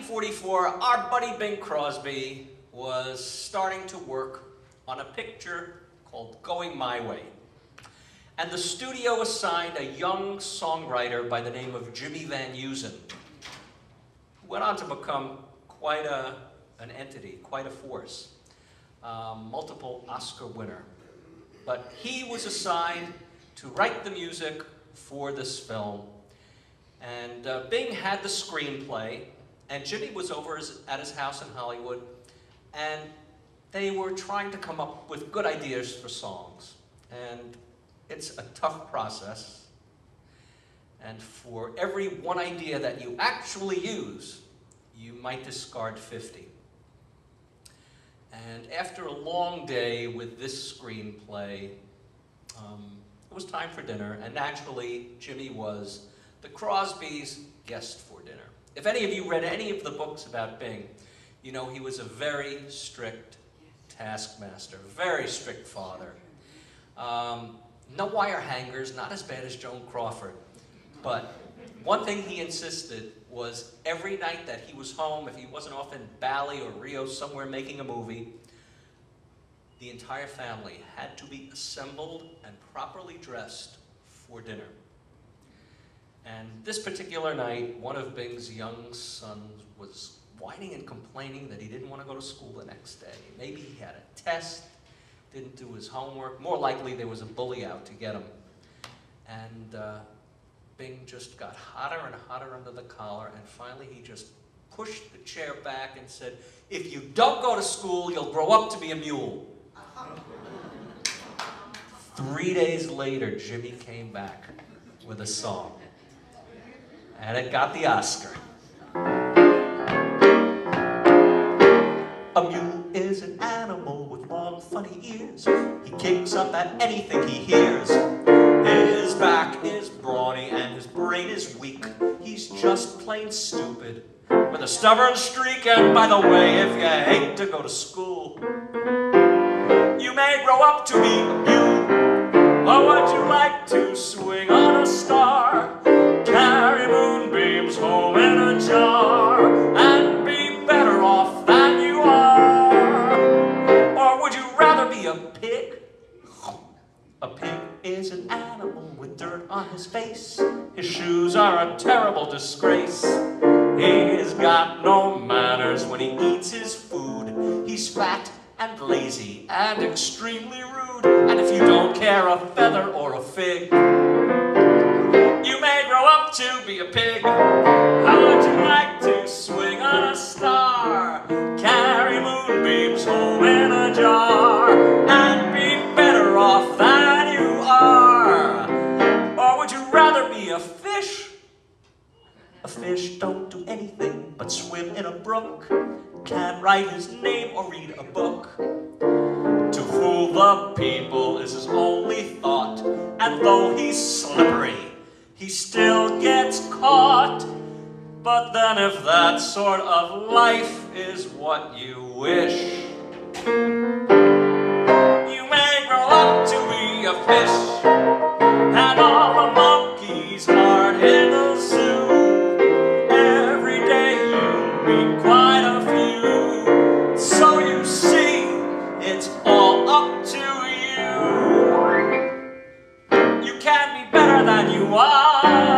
1944, our buddy Bing Crosby was starting to work on a picture called Going My Way. And the studio assigned a young songwriter by the name of Jimmy Van Heusen, who went on to become quite an entity, quite a force, multiple Oscar winner. But he was assigned to write the music for this film. And Bing had the screenplay, and Jimmy was over at his house in Hollywood, and they were trying to come up with good ideas for songs. And it's a tough process. And for every one idea that you actually use, you might discard 50. And after a long day with this screenplay, it was time for dinner, and naturally, Jimmy was the Crosbys' guest for dinner. If any of you read any of the books about Bing, you know he was a very strict taskmaster, very strict father. No wire hangers, not as bad as Joan Crawford. But one thing he insisted was every night that he was home, if he wasn't off in Bali or Rio somewhere making a movie, the entire family had to be assembled and properly dressed for dinner. And this particular night, one of Bing's young sons was whining and complaining that he didn't want to go to school the next day. Maybe he had a test, didn't do his homework. More likely there was a bully out to get him. And Bing just got hotter and hotter under the collar, and finally he just pushed the chair back and said, "If you don't go to school, you'll grow up to be a mule." 3 days later, Jimmy came back with a song, and it got the Oscar. A mule is an animal with long, funny ears. He kicks up at anything he hears. His back is brawny and his brain is weak. He's just plain stupid with a stubborn streak. And by the way, if you hate to go to school, you may grow up to be a mule. Or would you like to swing on a star, carry moonbeams home in a jar, and be better off than you are? Or would you rather be a pig? A pig is an animal with dirt on his face. His shoes are a terrible disgrace. He's got no manners when he eats his food. He's fat and lazy and extremely rude. And if you don't care a feather or a fig, you may grow up to be a pig. How would you like to swing on a star, carry moonbeams home in a jar, and be better off than you are? Or would you rather be a fish? A fish don't do anything but swim in a brook, can't write his name or read a book. To fool the people is his only thought, and though he's slippery, he still gets caught. But then if that sort of life is what you wish, you may grow up to be a fish, and all the monkeys are in the zoo. Every day you meet quite a few, so you see, it's all up to you. You can be better than you are.